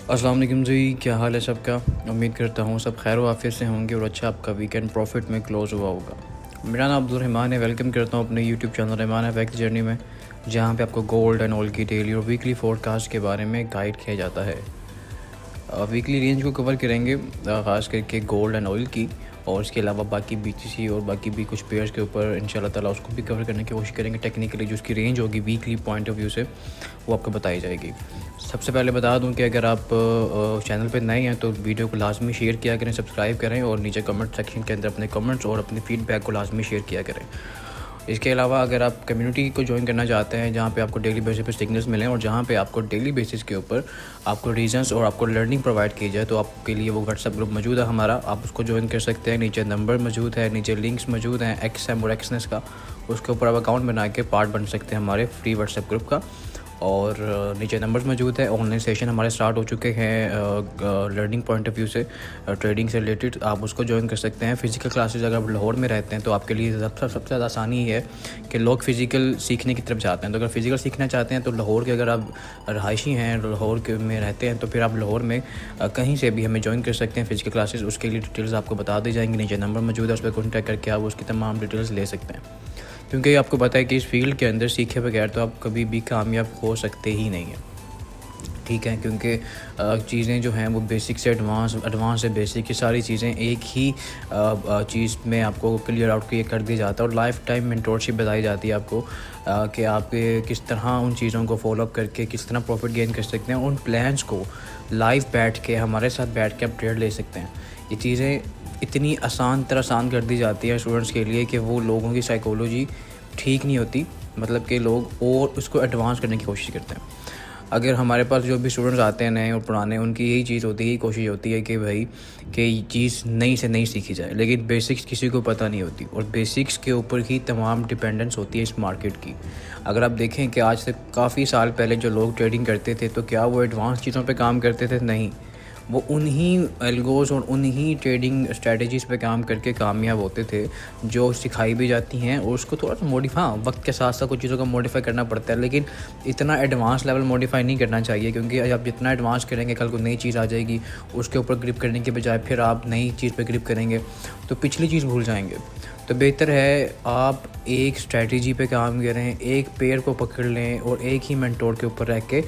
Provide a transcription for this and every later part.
अस्सलाम वालेकुम जी, क्या हाल है सबका। उम्मीद करता हूँ सब खैर व आफियत से होंगे और अच्छा आपका वीकेंड प्रॉफिट में क्लोज़ हुआ होगा। मेरा नाम अब्दुल रहमान है। वेलकम करता हूँ अपने YouTube channel Rahman FX journey में, जहाँ पे आपको गोल्ड एंड ऑयल की डेली और वीकली फोरकास्ट के बारे में गाइड किया जाता है। वीकली रेंज को कवर करेंगे, ख़ास करके गोल्ड एंड ऑयल की, और इसके अलावा बाकी बीटीसी और बाकी भी कुछ पेयर्स के ऊपर इंशाल्लाह ताला उसको भी कवर करने की कोशिश करेंगे। टेक्निकली जो उसकी रेंज होगी वीकली पॉइंट ऑफ व्यू से, वो आपको बताई जाएगी। सबसे पहले बता दूं कि अगर आप चैनल पे नए हैं तो वीडियो को लाजमी शेयर किया करें, सब्सक्राइब करें और नीचे कमेंट सेक्शन के अंदर अपने कमेंट्स और अपने फीडबैक को लाजमी शेयर किया करें। इसके अलावा अगर आप कम्युनिटी को ज्वाइन करना चाहते हैं जहाँ पे आपको डेली बेसिस पे सिग्नल्स मिलें और जहाँ पे आपको डेली बेसिस के ऊपर आपको रीजंस और आपको लर्निंग प्रोवाइड की जाए, तो आपके लिए वो व्हाट्सएप ग्रुप मौजूद है हमारा, आप उसको ज्वाइन कर सकते हैं। नीचे नंबर मौजूद है, नीचे लिंक्स मौजूद हैं एक्सएम और एक्सनेस का, उसके ऊपर आप अकाउंट बना के पार्ट बन सकते हैं हमारे फ्री व्हाट्सएप ग्रुप का। और नीचे नंबर्स मौजूद है। ऑनलाइन सेशन हमारे स्टार्ट हो चुके हैं लर्निंग पॉइंट ऑफ व्यू से, ट्रेडिंग से रिलेटेड, आप उसको ज्वाइन कर सकते हैं। फ़िज़िकल क्लासेस अगर आप लाहौर में रहते हैं तो आपके लिए सबसे ज़्यादा आसानी है कि लोग फ़िज़िकल सीखने की तरफ जाते हैं। तो अगर फ़िज़िकल सीखना चाहते हैं तो लाहौर के, अगर आप रहायशी हैं लाहौर के में रहते हैं, तो फिर आप लाहौर में कहीं से भी हमें ज्वाइन कर सकते हैं फ़िज़िकल क्लासेस। उसके लिए डिटेल्स आपको बता दी जाएंगी, नीचे नंबर मौजूद है, उस पर कॉन्टैक्ट करके आप उसकी तमाम डिटेल्स ले सकते हैं। क्योंकि आपको पता है कि इस फील्ड के अंदर सीखे बगैर तो आप कभी भी कामयाब हो सकते ही नहीं हैं, ठीक है। क्योंकि चीज़ें जो हैं वो बेसिक से एडवांस, एडवांस से बेसिक, की सारी चीज़ें एक ही चीज़ में आपको क्लियर आउट कर दिया जाता है। और लाइफ टाइम मेंटोरशिप बताई जाती है आपको कि आप किस तरह उन चीज़ों को फॉलोअप करके किस तरह प्रॉफिट गेन कर सकते हैं। उन प्लान्स को लाइव बैठ के हमारे साथ बैठ के आप ट्रेड ले सकते हैं। ये चीज़ें इतनी आसान कर दी जाती है स्टूडेंट्स के लिए कि वो लोगों की साइकोलॉजी ठीक नहीं होती, मतलब कि लोग और उसको एडवांस करने की कोशिश करते हैं। अगर हमारे पास जो भी स्टूडेंट्स आते हैं नए और पुराने, उनकी यही चीज़ होती है, यही कोशिश होती है कि भाई कि चीज़ नई से नई सीखी जाए, लेकिन बेसिक्स किसी को पता नहीं होती और बेसिक्स के ऊपर ही तमाम डिपेंडेंस होती है इस मार्केट की। अगर आप देखें कि आज से काफ़ी साल पहले जो लोग ट्रेडिंग करते थे तो क्या वो एडवांस चीज़ों पे काम करते थे? नहीं, वो उन्हीं एल्गोज़ और उन्हीं ट्रेडिंग स्ट्रेटजीज़ पे काम करके कामयाब होते थे जो सिखाई भी जाती हैं। और उसको थोड़ा सा हाँ, वक्त के साथ साथ कुछ चीज़ों का मॉडिफाई करना पड़ता है, लेकिन इतना एडवांस लेवल मॉडिफाई नहीं करना चाहिए, क्योंकि आप जितना एडवांस करेंगे कल को नई चीज़ आ जाएगी, उसके ऊपर ग्रिप करने के बजाय फिर आप नई चीज़ पे ग्रिप करेंगे तो पिछली चीज़ भूल जाएंगे। तो बेहतर है आप एक स्ट्रेटजी पे काम करें, एक पेयर को पकड़ लें और एक ही मेंटोर के ऊपर रह के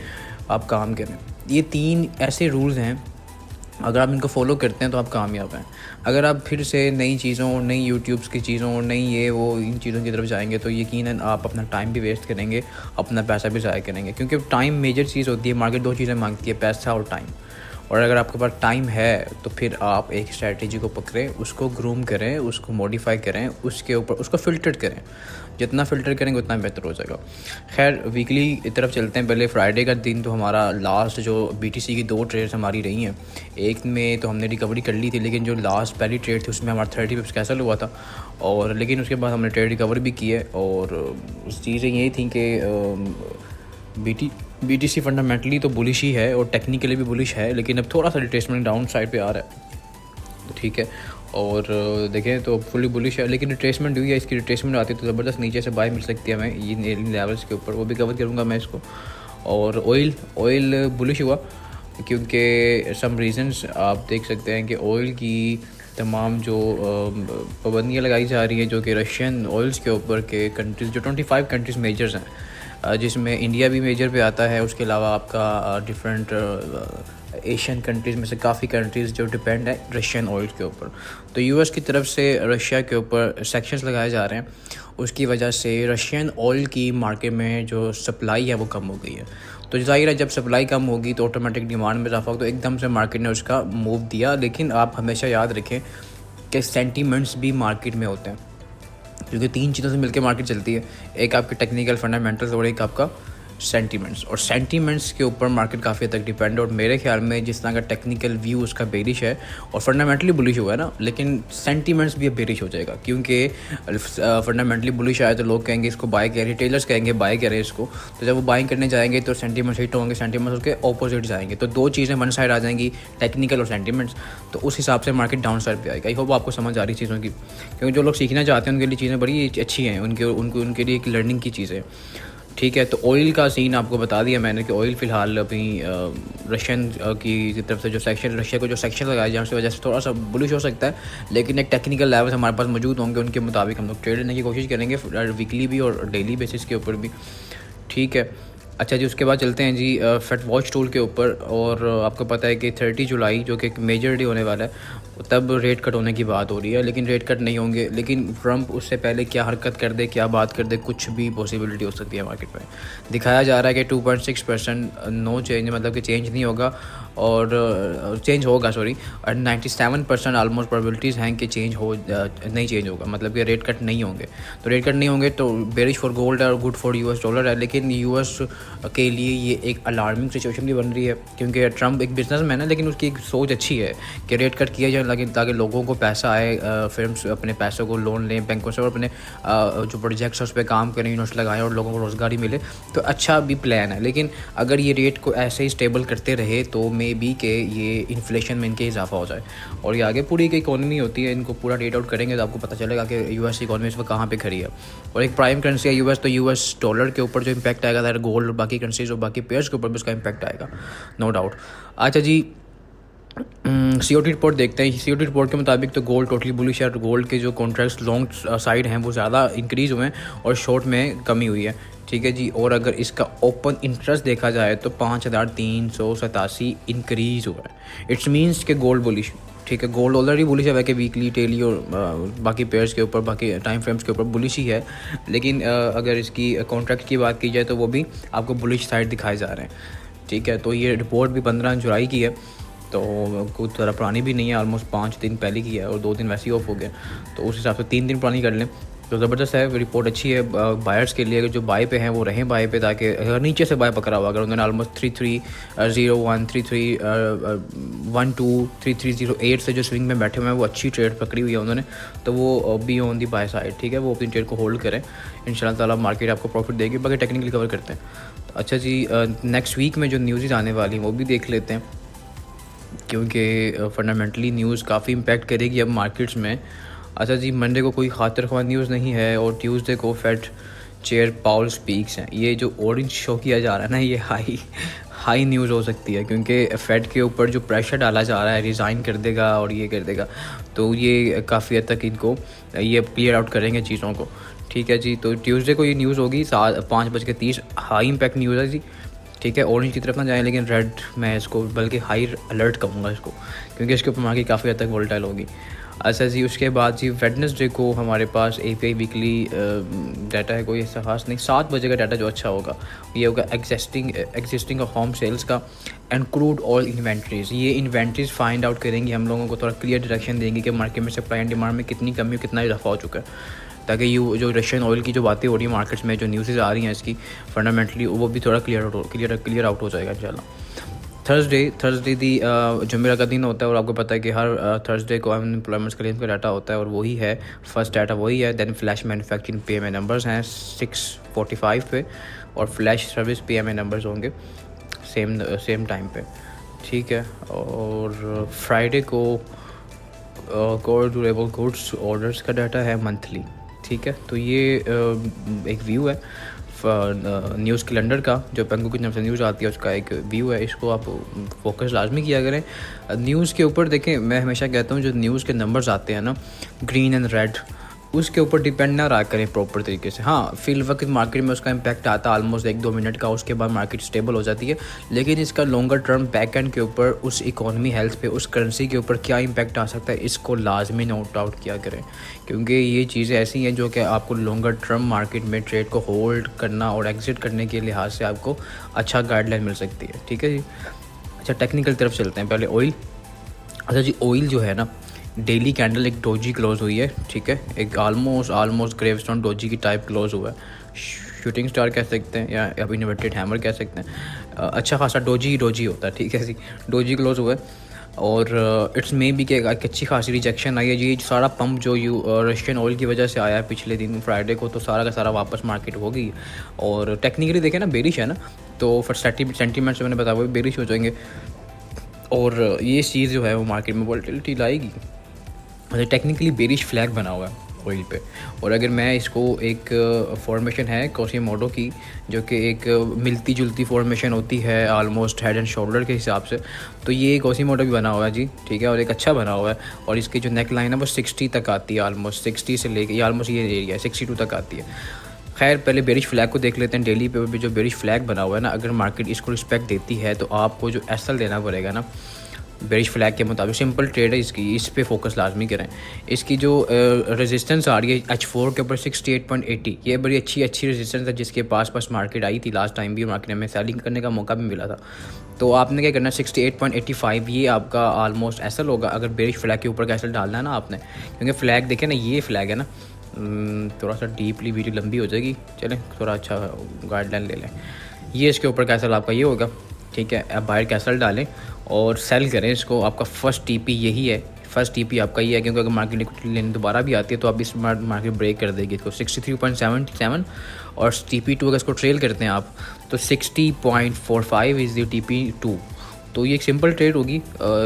आप काम करें। ये 3 ऐसे रूल्स हैं, अगर आप इनको फॉलो करते हैं तो आप कामयाब हैं। अगर आप फिर से नई चीज़ों और नई यूट्यूब्स की चीज़ों और नई ये वो इन चीज़ों की तरफ जाएंगे तो यकीनन आप अपना टाइम भी वेस्ट करेंगे, अपना पैसा भी ज़ाया करेंगे। क्योंकि टाइम मेजर चीज़ होती है, मार्केट 2 चीज़ें मांगती है, पैसा और टाइम। और अगर आपके पास टाइम है तो फिर आप एक स्ट्रेटजी को पकड़ें, उसको ग्रूम करें, उसको मॉडिफाई करें, उसके ऊपर उसको फ़िल्टर करें। जितना फ़िल्टर करेंगे उतना बेहतर हो जाएगा। खैर, वीकली की तरफ चलते हैं। पहले फ्राइडे का दिन तो हमारा लास्ट जो बीटीसी की 2 ट्रेड्स हमारी रही हैं, एक में तो हमने रिकवरी कर ली थी, लेकिन जो लास्ट पहली ट्रेड थी उसमें हमारा 30 पिप्स कैंसिल हुआ था। और लेकिन उसके बाद हमने ट्रेड रिकवर भी की है। और उस चीज़ें यही थी कि बीटीसी फंडामेंटली तो बुलिश ही है और टेक्निकली भी बुलिश है, लेकिन अब थोड़ा सा रिट्रेसमेंट डाउन साइड पे आ रहा है, तो ठीक है। और देखें तो फुली बुलिश है, लेकिन रिट्रेसमेंट हुई है, इसकी रिट्रेसमेंट आती है तो ज़बरदस्त नीचे से बाय मिल सकती है हमें ये लेवल्स के ऊपर, वो भी कवर करूँगा मैं इसको। और ऑयल बुलिश हुआ क्योंकि सम रीजंस आप देख सकते हैं कि ऑयल की तमाम जो पाबंदियाँ लगाई जा रही हैं, जो कि रशियन ऑयल्स के ऊपर के कंट्रीज़, जो 25 कंट्रीज़ मेजर्स हैं, जिसमें इंडिया भी मेजर पे आता है। उसके अलावा आपका डिफरेंट एशियन कंट्रीज़ में से काफ़ी कंट्रीज़ जो डिपेंड है रशियन ऑयल के ऊपर। तो यूएस की तरफ से रशिया के ऊपर सेक्शंस लगाए जा रहे हैं, उसकी वजह से रशियन ऑयल की मार्केट में जो सप्लाई है वो कम हो गई है। तो ज़ाहिर है जब सप्लाई कम होगी तो ऑटोमेटिक डिमांड में इजाफा होगा, तो एकदम से मार्केट ने उसका मूव दिया। लेकिन आप हमेशा याद रखें कि सेंटीमेंट्स भी मार्केट में होते हैं, क्योंकि 3 चीज़ों से मिलकर मार्केट चलती है, एक आपके टेक्निकल फंडामेंटल्स और एक आपका सेंटीमेंट्स। और सेंटीमेंट्स के ऊपर मार्केट काफ़ी हद तक डिपेंड है। और मेरे ख्याल में जिस तरह का टेक्निकल व्यू उसका बेरिश है और फंडामेंटली बुलिश हुआ है ना, लेकिन सेंटीमेंट्स भी अब बेरिश हो जाएगा, क्योंकि फंडामेंटली बुलिश आए तो लोग कहेंगे इसको बाय करें, रिटेलर्स कहेंगे बाय करें इसको। तो जब वो बाइंग करने जाएंगे तो सेंटीमेंट्स हिट होंगे, सेंटीमेंट्स उसके ऑपोजिट जाएंगे, तो 2 चीज़ें वन साइड आ जाएंगी, टेक्निकल और सेंटीमेंट्स। तो उस हिसाब से मार्केट डाउन साइड पे आएगा। आई होप आपको समझ आ रही चीज़ों की, क्योंकि जो लोग सीखना चाहते हैं उनके लिए चीज़ें बड़ी अच्छी हैं, उनके लिए एक लर्निंग की चीज़ है। ठीक है। तो ऑयल का सीन आपको बता दिया मैंने कि ऑयल फ़िलहाल अभी रशियन की तरफ से जो सेक्शन, रशिया को जो सेक्शन लगाया जहाँ की वजह से थोड़ा सा बुलिश हो सकता है, लेकिन एक टेक्निकल लेवल हमारे पास मौजूद होंगे, उनके मुताबिक हम लोग ट्रेड करने की कोशिश करेंगे वीकली भी और डेली बेसिस के ऊपर भी। ठीक है। अच्छा जी, उसके बाद चलते हैं जी फेड वॉच टूल के ऊपर। और आपको पता है कि 30 जुलाई जो कि एक मेजर डे होने वाला है, तब रेट कट होने की बात हो रही है, लेकिन रेट कट नहीं होंगे। लेकिन ट्रंप उससे पहले क्या हरकत कर दे, क्या बात कर दे, कुछ भी पॉसिबिलिटी हो सकती है मार्केट में। दिखाया जा रहा है कि 2.6% नो चेंज, मतलब कि चेंज नहीं होगा, और चेंज होगा सॉरी, और 97% आलमोस्ट प्रोबेबिलिटीज़ हैं कि चेंज हो नहीं चेंज होगा, मतलब कि रेट कट नहीं होंगे। तो रेट कट नहीं होंगे तो बेरिश फॉर गोल्ड है और गुड फॉर यूएस डॉलर है। लेकिन यूएस के लिए ये एक अलार्मिंग सिचुएशन भी बन रही है, क्योंकि ट्रंप एक बिजनेसमैन है, लेकिन उसकी एक सोच अच्छी है कि रेट कट किया जाए ताकि लोगों को पैसा आए, फिर्म्स अपने पैसों को लोन लें बैंकों से और अपने जो प्रोजेक्ट्स है उस पर काम करें, यूनिट्स लगाएं और लोगों को रोज़गारी मिले। तो अच्छा भी प्लान है। लेकिन अगर ये रेट को ऐसे ही स्टेबल करते रहे तो मे बी के ये इन्फ्लेशन में इनके इजाफा हो जाए, और ये आगे पूरी की इकोनॉमी होती है, इनको पूरा रेट आउट करेंगे तो आपको पता चलेगा कि यूएस इकोनॉमी इस वक्त कहाँ पे खड़ी है। और एक प्राइम करेंसी है यूएस, तो यूएस डॉलर के ऊपर जो इम्पैक्ट आएगा दैट गोल्ड और बाकी करेंसीज और बाकी पेयर्स के ऊपर भी उसका इम्पैक्ट आएगा, नो डाउट। अच्छा जी, सीओटी रिपोर्ट देखते हैं। सीओटी रिपोर्ट के मुताबिक तो गोल्ड टोटली बुलिश है, गोल्ड के जो कॉन्ट्रैक्ट्स लॉन्ग साइड हैं वो ज़्यादा इंक्रीज़ हुए हैं और शॉर्ट में कमी हुई है। ठीक है जी। और अगर इसका ओपन इंटरेस्ट देखा जाए तो 5,387 इंक्रीज़ हुआ है। इट्स मीन्स के गोल्ड बुलिश। ठीक है, गोल्ड ऑलरेडी बुलिश है, वैसे वीकली डेली और बाकी पेयर्स के ऊपर, बाकी टाइम फ्रेम्स के ऊपर बुलिश ही है। लेकिन अगर इसकी कॉन्ट्रैक्ट की बात की जाए तो वो भी आपको बुलिश साइड दिखाए जा रहे हैं। ठीक है। तो ये रिपोर्ट भी 15 जुलाई की है, तो कुछ ज़रा पुरानी भी नहीं है, ऑलमोस्ट 5 दिन पहले की है और 2 दिन वैसे ही ऑफ हो गया, तो उस हिसाब से 3 दिन पुरानी कर लें तो ज़बरदस्त है। रिपोर्ट अच्छी है बायर्स के लिए, जो बाय पे हैं वो रहें बाय पे, ताकि अगर नीचे से बाय पकड़ा हुआ, अगर उन्होंने ऑलमोस्ट 3301 3312 3308 से जो स्विंग में बैठे हुए हैं वो अच्छी ट्रेड पकड़ी हुई है उन्होंने, तो वो be on the by side. ठीक है, वो अपनी ट्रेड को होल्ड करें, इंशाल्लाह ताला मार्केट आपको प्रॉफिट देगी। बाकी टेक्निकली कवर करते हैं। तो अच्छा जी, नेक्स्ट वीक में जो न्यूज़ आने वाली हैं वो भी देख लेते हैं, क्योंकि फंडामेंटली न्यूज़ काफ़ी इम्पैक्ट करेगी अब मार्केट्स में। अच्छा जी, मंडे को कोई खातिर ख्वाह न्यूज़ नहीं है और ट्यूसडे को फेड चेयर पाउल स्पीक्स हैं। ये जो ऑरेंज शो किया जा रहा है ना, ये हाई न्यूज़ हो सकती है, क्योंकि फेड के ऊपर जो प्रेशर डाला जा रहा है रिज़ाइन कर देगा और ये कर देगा, तो ये काफ़ी हद तक इनको ये क्लियर आउट करेंगे चीज़ों को। ठीक है जी। तो ट्यूसडे को ये न्यूज़ होगी 5:30, हाई इम्पैक्ट न्यूज़ है जी। ठीक है, ऑरेंज की तरफ ना जाए, लेकिन रेड मैं इसको बल्कि हाई अलर्ट कहूँगा इसको, क्योंकि इसके ऊपर मार्केट काफ़ी हद तक वोलेटाइल होगी। अच्छा जी, उसके बाद जी वेडनेसडे को हमारे पास एपीआई वीकली डाटा है, कोई ऐसा खास नहीं। 7 बजे का डाटा जो अच्छा होगा ये होगा एग्जिस्टिंग होम सेल्स का एंड क्रूड ऑयल इन्वेंट्रीज़। ये इन्वेंट्रीज़ फाइंड आउट करेंगी, हम लोगों को थोड़ा क्लियर डायरेक्शन देंगी कि मार्केट में सप्लाई एंड डिमांड में कितनी कमी, कितना इजाफा हो चुका है, ताकि ये जो रशियन ऑयल की जो बातें हो रही हैं मार्केट्स में, जो न्यूज़ आ रही हैं इसकी फंडामेंटली, वो भी थोड़ा क्लियर आउट हो जाएगा इंशाल्लाह। थर्सडे दी जुमेरा का दिन होता है, और आपको पता है कि हर थर्सडे को अनएम्प्लॉयमेंट क्लेम का डाटा होता है, और वही है फर्स्ट डाटा वही है। Then flash manufacturing PMA numbers हैं 6:45 पे, और फ्लैश सर्विस पीएमए नंबर्स होंगे सेम टाइम पे। ठीक है। और फ्राइडे को कोर ड्यूरेबल गुड्स ऑर्डर्स का डाटा है मंथली। ठीक है। तो ये एक व्यू है न्यूज़ कैलेंडर का, जो बैंकों की तरफ से न्यूज़ आती है उसका एक व्यू है। इसको आप फोकस लाजमी किया करें न्यूज़ के ऊपर। देखें, मैं हमेशा कहता हूँ जो न्यूज़ के नंबर्स आते हैं ना, ग्रीन एंड रेड, उसके ऊपर डिपेंड ना रहा करें प्रॉपर तरीके से। हाँ, फिल वक्त मार्केट में उसका इम्पैक्ट आता है ऑलमोस्ट 1-2 मिनट का, उसके बाद मार्केट स्टेबल हो जाती है, लेकिन इसका लॉन्गर टर्म बैक एंड के ऊपर, उस इकोनॉमी हेल्थ पे, उस करेंसी के ऊपर क्या इम्पैक्ट आ सकता है, इसको लाजमी नोट आउट किया करें, क्योंकि ये चीज़ें ऐसी हैं जो कि आपको लॉन्गर टर्म मार्केट में ट्रेड को होल्ड करना और एग्जिट करने के लिहाज से आपको अच्छा गाइडलाइन मिल सकती है। ठीक है जी। अच्छा, टेक्निकल तरफ चलते हैं पहले। ऑयल। अच्छा जी, ऑयल जो है ना, डेली कैंडल एक डोजी क्लोज हुई है। ठीक है, एक आलमोस्ट ग्रेवस्टोन डोजी की टाइप क्लोज हुआ है, शूटिंग स्टार कह सकते हैं या अब इन्वर्टेड हैमर कह सकते हैं। अच्छा खासा डोजी होता है। ठीक है जी, डोजी क्लोज हुआ है, और इट्स मे बी कि एक अच्छी खासी रिजेक्शन आई है जी। सारा पंप जो रशियन ऑयल की वजह से आया है पिछले दिन फ्राइडे को, तो सारा का सारा वापस मार्केट हो गई, और टेक्निकली देखें ना बेरिश है ना, तो फिर सेंटीमेंट्स मैंने बताया वो बेरिश हो जाएंगे, और ये चीज़ जो है वो मार्केट में वोलेटिलिटी लाएगी। टेक्निकली बेरिश फ्लैग बना हुआ है, ऑयल पे। और अगर मैं इसको एक फॉर्मेशन है कोसिमोडो की, जो कि एक मिलती जुलती फॉर्मेशन होती है ऑलमोस्ट हेड एंड शोल्डर के हिसाब से, तो ये कोसिमोडो भी बना हुआ है जी, ठीक है, और एक अच्छा बना हुआ है। और इसकी जो नेक लाइन है वो 60 तक आती है, ऑलमोस्ट 60 से लेके ऑलमोस्ट ये एरिया 62 तक आती है। खैर पहले बेरिश फ्लैग को देख लेते हैं। डेली पे भी जो बेरिश फ्लैग बना हुआ है ना, अगर मार्केट इसको रिस्पेक्ट देती है तो आपको जो एसएल देना पड़ेगा ना बेरिश फ्लैग के मुताबिक, सिंपल ट्रेड है इसकी, इस पे फोकस लाजमी करें। इसकी जो रेजिस्टेंस आ रही है H4 के ऊपर 68.80, ये बड़ी अच्छी रेजिस्टेंस है जिसके पास मार्केट आई थी लास्ट टाइम भी, मार्केट में सेलिंग करने का मौका भी मिला था। तो आपने क्या करना है 68.85 ये आपका ऑलमोस्ट एसएल होगा अगर बेरिश फ्लैग के ऊपर का एसएल डालना है ना आपने, क्योंकि फ्लैग देखें ना, ये फ्लैग है ना, थोड़ा सा डीपली वीडियो लंबी हो जाएगी, चलें थोड़ा अच्छा गाइडलाइन ले लें। ये इसके ऊपर कैसल आपका ये होगा, ठीक है। अब बाहर कैसल डालें और सेल करें इसको। आपका फर्स्ट टीपी यही है, फर्स्ट टीपी आपका ये है, क्योंकि अगर मार्केट लेने दोबारा भी आती है तो आप इस मार्केट ब्रेक कर देगी इसको 63.77। और TP2 अगर इसको ट्रेल करते हैं आप तो 60.45 इज़ द TP2। तो ये एक सिंपल ट्रेड होगी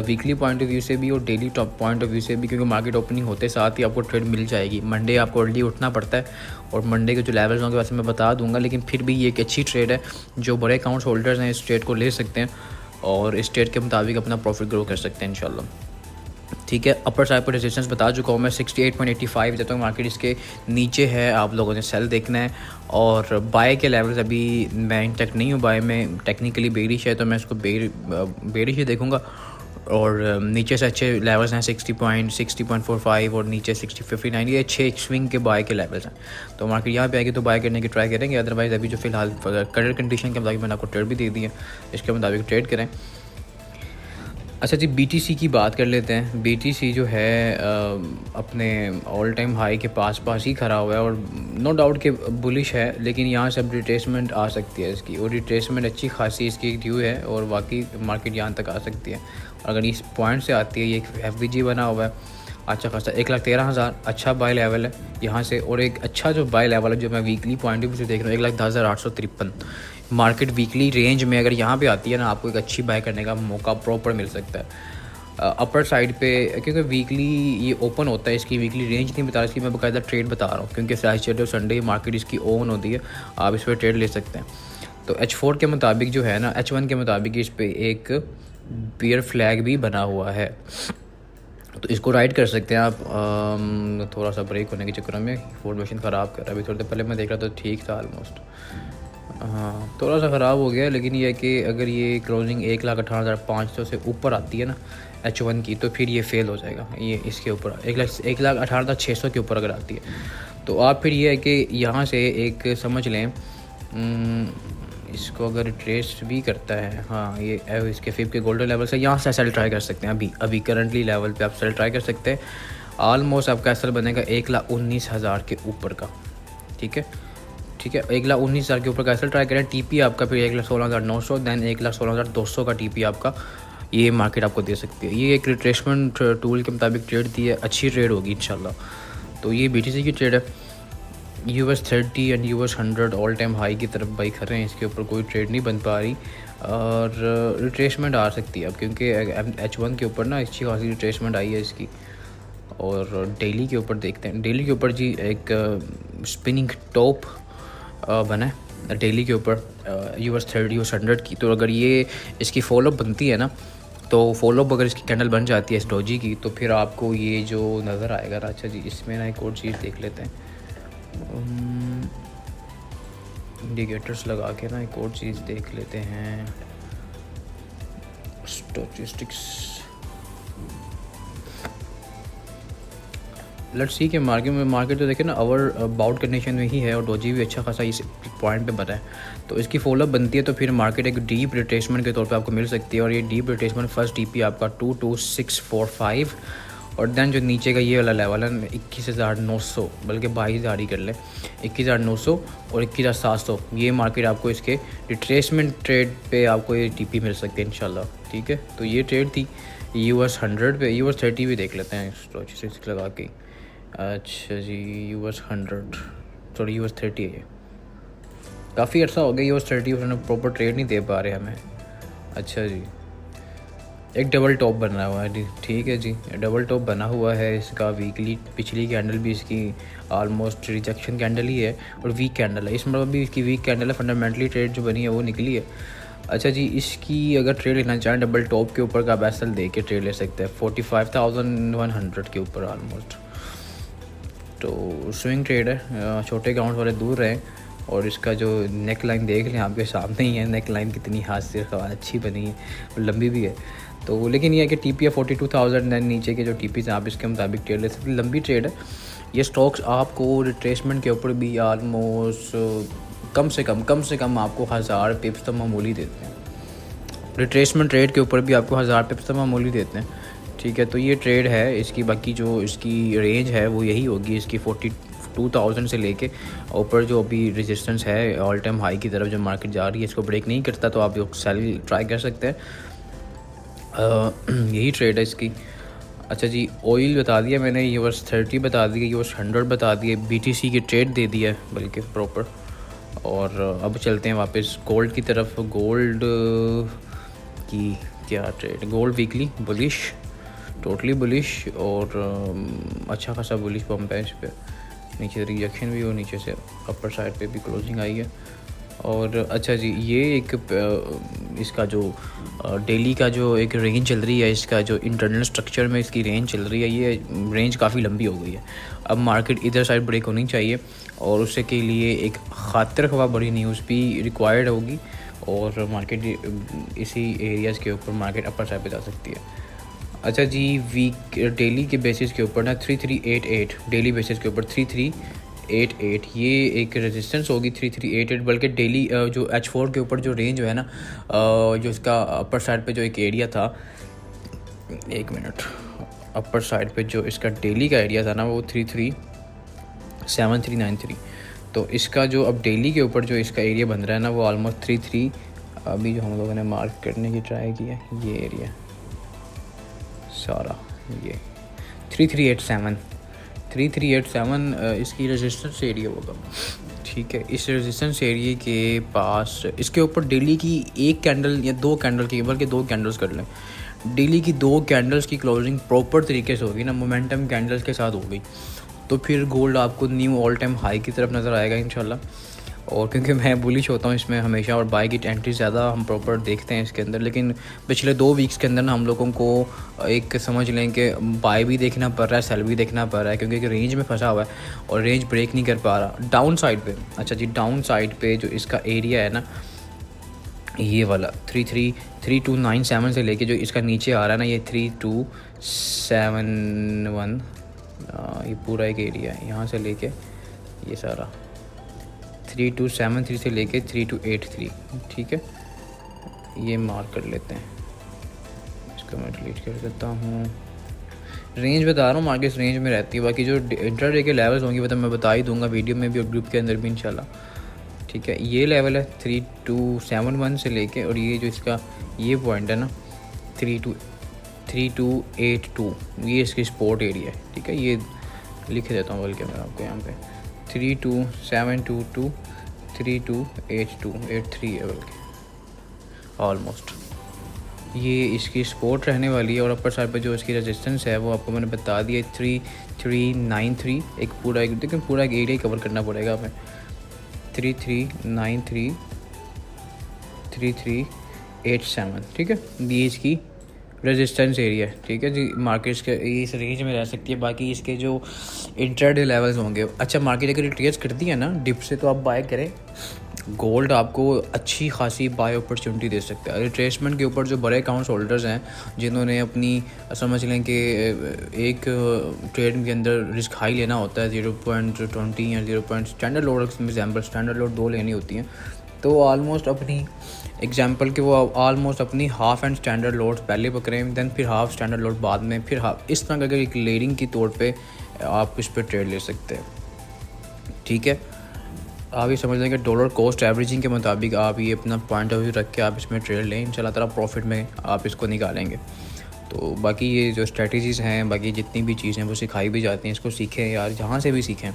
वीकली पॉइंट ऑफ व्यू से भी और daily top point of view से भी, क्योंकि मार्केट ओपनिंग होते साथ ही आपको ट्रेड मिल जाएगी। मंडे आपको अर्ली उठना पड़ता है और मंडे के जो लेवल्स होंगे वैसे मैं बता दूंगा, लेकिन फिर भी ये एक अच्छी ट्रेड है। जो बड़े अकाउंट्स होल्डर्स हैं इस ट्रेड को ले सकते हैं और इस ट्रेड के मुताबिक अपना प्रॉफिट ग्रो कर सकते हैं इंशाल्लाह, ठीक है। अपर साइड पर रेजिस्टेंस बता चुका हूँ मैं 68.85, जब तक मार्केट इसके नीचे है आप लोगों ने सेल देखना है। और बाय के लेवल्स अभी मैं इंटेक्ट नहीं हूँ, बाय में टेक्निकली बेरिश है तो मैं इसको बेरिश ही देखूँगा। और नीचे से अच्छे लेवल्स हैं 60.45 और नीचे 60.59, ये अच्छे स्विंग के बाय के लेवल्स हैं। तो मार्केट यहाँ पे आएगी तो बाय करने की ट्राई करेंगे, अदरवाइज़ अभी जो फिलहाल करंट कंडीशन के मुताबिक मैंने आपको ट्रेड भी दे दी है, इसके मुताबिक ट्रेड करें। अच्छा जी, BTC की बात कर लेते हैं। BTC जो है अपने ऑल टाइम हाई के पास ही खड़ा हुआ है और नो डाउट के बुलिश है, लेकिन यहाँ से अब रिट्रेसमेंट आ सकती है इसकी, और रिट्रेसमेंट अच्छी खासी इसकी ड्यू है और वाकई मार्केट यहाँ तक आ सकती है। अगर इस पॉइंट से आती है, ये एक FVG बना हुआ है अच्छा खासा 1,13,000 अच्छा बाय लेवल है यहाँ से। और एक अच्छा जो बाय लेवल है जो मैं वीकली पॉइंट ऑफ व्यू से देख रहा हूँ 1,10,853 मार्केट वीकली रेंज में अगर यहाँ पे आती है ना, आपको एक अच्छी बाय करने का मौका प्रॉपर मिल सकता है अपर साइड पे, क्योंकि वीकली ये ओपन होता है। इसकी वीकली रेंज नहीं बता रहा, इसकी मैं बाकायदा ट्रेड बता रहा हूँ, क्योंकि सैटरडे और संडे मार्केट इसकी ओन होती है, आप इस पर ट्रेड ले सकते हैं। तो H4 के मुताबिक जो है ना, H1 के मुताबिक इस पर एक बियर फ्लैग भी बना हुआ है, तो इसको राइड कर सकते हैं आप। थोड़ा सा ब्रेक होने के चक्कर में फॉर्मेशन ख़राब कर रहा है। अभी थोड़ी देर पहले मैं देख रहा था ठीक था ऑलमोस्ट, हाँ थोड़ा सा ख़राब हो गया, लेकिन ये है कि अगर ये क्लोजिंग 1,18,500 से ऊपर आती है ना H1 की, तो फिर ये फेल हो जाएगा। ये इसके ऊपर 1,18,600 के ऊपर अगर आती है तो आप फिर ये है कि यहाँ से एक समझ लें इसको अगर ट्रेस भी करता है, हाँ ये इसके फिप के गोल्डन लेवल से यहाँ से सेल ट्राई कर सकते हैं। अभी करंटली लेवल पे आप सेल ट्राई कर सकते हैं। ऑलमोस्ट आपका एसएल बनेगा 1,19,000 के ऊपर का, ठीक है 1,19,000 के ऊपर का एसएल ट्राई करें। टीपी आपका फिर 1,16,900 दैन 1,16,200 का टीपी आपका ये मार्केट आपको दे सकती है। ये एक रिट्रेसमेंट टूल के मुताबिक ट्रेड दी है, अच्छी ट्रेड होगी इंशाल्लाह। तो ये BTC की ट्रेड है। US30 and US100 all time high की तरफ बाई कर रहे हैं, इसके ऊपर कोई ट्रेड नहीं बन पा रही और रिट्रेसमेंट आ सकती है अब, क्योंकि H1 के ऊपर ना अच्छी खासी रिट्रेसमेंट आई है इसकी। और डेली के ऊपर देखते हैं, डेली के ऊपर जी एक स्पिनिंग टॉप बना है डेली के ऊपर US30 US100 की। तो अगर ये इसकी फॉलोअप बनती है ना, तो फॉलोअप अगर इसकी कैंडल बन जाती है इस डोजी की, तो फिर आपको ये जो नज़र आएगा ना, अच्छा जी इसमें ना एक और चीज़ देख लेते हैं, इंडिकेटर्स लगा के ना एक और चीज़ देख लेते हैं, स्टोचस्टिक्स। लेट्स सी कि मार्केट तो देखें ना ओवर बाउट कंडीशन में ही है और डोजी भी अच्छा खासा इस पॉइंट पे बना है। तो इसकी फॉलोअप बनती है तो फिर मार्केट एक डीप रिट्रेसमेंट के तौर पे आपको मिल सकती है। और ये डीप रिट्रेसमेंट फर्स्ट DP आपका 22,645 और दैन जो नीचे का ये वाला लेवल है 21,900, बल्कि 22,000 ही कर लें, 21,900 और 21,700, ये मार्केट आपको इसके रिट्रेसमेंट ट्रेड पे आपको ये TP मिल सकती है इंशाल्लाह, ठीक है। तो ये ट्रेड थी US100 पे। US30 भी देख लेते हैं स्टोचस्टिक्स लगा के। अच्छा जी US100 सॉरी US30 है, ये काफ़ी अर्सा हो गया US30 उसने प्रॉपर ट्रेड नहीं दे पा रहे हमें। अच्छा जी एक डबल टॉप बना हुआ है जी, ठीक है जी, डबल टॉप बना हुआ है इसका वीकली। पिछली कैंडल भी इसकी ऑलमोस्ट रिजेक्शन कैंडल ही है और वीक कैंडल है, इस मतलब भी इसकी वीक कैंडल है। फंडामेंटली ट्रेड जो बनी है वो निकली है। अच्छा जी, इसकी अगर ट्रेड लेना चाहें डबल टॉप के ऊपर का आप एसएल दे के ट्रेड ले सकते हैं 45,100 के ऊपर ऑलमोस्ट। तो स्विंग ट्रेड है, छोटे अकाउंट वाले दूर रहें। और इसका जो नेक लाइन देख लें, आपके सामने ही है नेक लाइन, कितनी हाथ से अच्छी बनी है और लंबी भी है। तो लेकिन ये है कि टीपी है 42,000, दैन नीचे के जो टीपीज हैं आप इसके मुताबिक ट्रेड ले सकते हैं। लंबी ट्रेड है ये। स्टॉक्स आपको रिट्रेसमेंट के ऊपर भी आलमोस्ट कम से कम आपको 1000 पिप्स तो मामूली देते हैं। रिट्रेसमेंट ट्रेड के ऊपर भी आपको 1000 पिप्स तो मामूली देते हैं, ठीक है। तो ये ट्रेड है इसकी। बाकी जो इसकी रेंज है वो यही होगी इसकी 42,000 से लेके ऊपर। जो अभी रेजिस्टेंस है ऑल टाइम हाई की तरफ जो मार्केट जा रही है, इसको ब्रेक नहीं करता तो आप सेल ट्राई कर सकते हैं। यही ट्रेड है इसकी। अच्छा जी, ऑयल बता दिया मैंने, ये वर्स 30 बता दिया, ये वर्स 100 बता दिए, BTC की ट्रेड दे दिया है बल्कि प्रॉपर। और अब चलते हैं वापस गोल्ड की तरफ। गोल्ड की क्या trade, gold weekly bullish, totally bullish और अच्छा खासा बुलिश पम्प है इस पर। नीचे रिजेक्शन भी हो, नीचे से अपर साइड पे भी क्लोजिंग आई है। और अच्छा जी, ये एक इसका जो डेली का जो एक रेंज चल रही है, इसका जो इंटरनल स्ट्रक्चर में इसकी रेंज चल रही है, ये रेंज काफ़ी लंबी हो गई है। अब मार्केट इधर साइड ब्रेक होनी चाहिए और उससे के लिए एक खातिर ख्वाह बड़ी न्यूज़ भी रिक्वायर्ड होगी और मार्केट इसी एरियाज़ के ऊपर मार्केट अपर साइड पे जा सकती है। अच्छा जी, वीक डेली के बेसिस के ऊपर ना 3388 डेली बेसिस के ऊपर 3388 ये एक रेजिस्टेंस होगी 3388। बल्कि डेली जो H4 के ऊपर जो रेंज है ना, जो इसका अपर साइड पे जो एक एरिया था, एक मिनट, अपर साइड पे जो इसका डेली का एरिया था ना वो 337393। तो इसका जो अब डेली के ऊपर जो इसका एरिया बन रहा है ना वो ऑलमोस्ट 33, अभी जो हम लोगों ने मार्क करने की ट्राई किया ये एरिया सारा, ये 3387 इसकी रेजिस्टेंस एरिया होगा, ठीक है। इस रेजिस्टेंस एरिया के पास इसके ऊपर डेली की एक कैंडल या दो कैंडल की, बल्कि दो कैंडल्स कर लें, डेली की दो कैंडल्स की क्लोजिंग प्रॉपर तरीके से होगी ना, मोमेंटम कैंडल्स के साथ होगी, तो फिर गोल्ड आपको न्यू ऑल टाइम हाई की तरफ नज़र आएगा इंशाल्लाह। और क्योंकि मैं बुलिश होता हूँ इसमें हमेशा और बाय की एंट्री ज़्यादा हम प्रॉपर देखते हैं इसके अंदर। लेकिन पिछले 2 वीक्स के अंदर ना हम लोगों को एक समझ लें कि बाय भी देखना पड़ रहा है, सेल भी देखना पड़ रहा है, क्योंकि एक रेंज में फंसा हुआ है और रेंज ब्रेक नहीं कर पा रहा डाउन साइड पे। अच्छा जी, डाउन साइड पे जो इसका एरिया है ना, ये वाला 3297 से लेके जो इसका नीचे आ रहा है ना, ये 3271, ये पूरा एक एरिया है, यहाँ से लेके ये सारा 3273 से लेके 3283, ठीक है। ये मार्क कर लेते हैं, इसको मैं डिलीट कर देता हूँ। रेंज बता रहा हूँ, मार्केट रेंज में रहती है। बाकी जो इंट्राडे के लेवल्स होंगे वो तो मैं बता ही दूंगा वीडियो में भी और ग्रुप के अंदर भी इंशाल्लाह, ठीक है। ये लेवल है 3271 से लेके, और ये जो इसका ये पॉइंट है ना 3282, ये इसकी सपोर्ट एरिया है, ठीक है। ये लिख देता हूँ बल्कि मैं आपको यहाँ पे 32722 328283 है बल्कि ऑलमोस्ट, ये इसकी सपोर्ट रहने वाली है। और अपर साइड पे जो इसकी रेजिस्टेंस है वो आपको मैंने बता दिया 3393, एक पूरा एक देखिए पूरा एक एरिया कवर करना पड़ेगा हमें, 3393 3387, ठीक है। ये इसकी रेजिस्टेंस एरिया है, ठीक है जी। मार्केट्स के इस रेंज में रह सकती है। बाकी इसके जो इंट्राडे लेवल्स होंगे, अच्छा मार्केट अगर रिट्रेस करती है ना डिप से तो आप बाय करें, गोल्ड आपको अच्छी खासी बाय अपॉर्चुनिटी दे सकता है। रिट्रेसमेंट के ऊपर जो बड़े अकाउंट्स होल्डर्स हैं जिन्होंने अपनी समझ लें कि एक ट्रेड के अंदर रिस्क हाई लेना होता है 0.20 या 0. Standard load example standard load 2 लेनी होती हैं, तो ऑलमोस्ट अपनी एग्जांपल के वो ऑलमोस्ट अपनी हाफ़ एंड स्टैंडर्ड लोड्स पहले पकड़ें, दैन फिर हाफ़ स्टैंडर्ड लोड बाद में, फिर हाफ, इस तरह का एक लेयरिंग की तौर पे आप इस पर ट्रेड ले सकते हैं, ठीक है। आप ये समझ लें कि डॉलर कॉस्ट एवरेजिंग के मुताबिक आप ये अपना पॉइंट ऑफ व्यू रख के आप इसमें ट्रेड लें, इंशाल्लाह ताला प्रॉफिट में आप इसको निकालेंगे। तो बाकी ये जो स्ट्रेटजीज़ हैं, बाकी जितनी भी चीज़ें वो सिखाई भी जाती हैं, इसको सीखें यार, जहाँ से भी सीखें।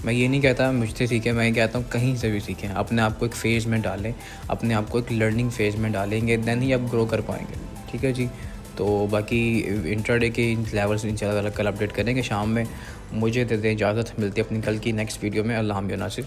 मैं ये नहीं कहता मुझसे सीखें, मैं कहता हूँ कहीं से भी सीखें, अपने आप को एक फ़ेज़ में डालें, अपने आप को एक लर्निंग फ़ेज़ में डालेंगे, दैन ही आप ग्रो कर पाएंगे, ठीक है जी। तो बाकी इंट्राडे के लेवल्स इंशाल्लाह कल अपडेट करेंगे शाम में। मुझे दे दें इजाज़त, मिलती है अपनी कल की नेक्स्ट वीडियो में। अल्लाह हाफ़िज़ नासिर।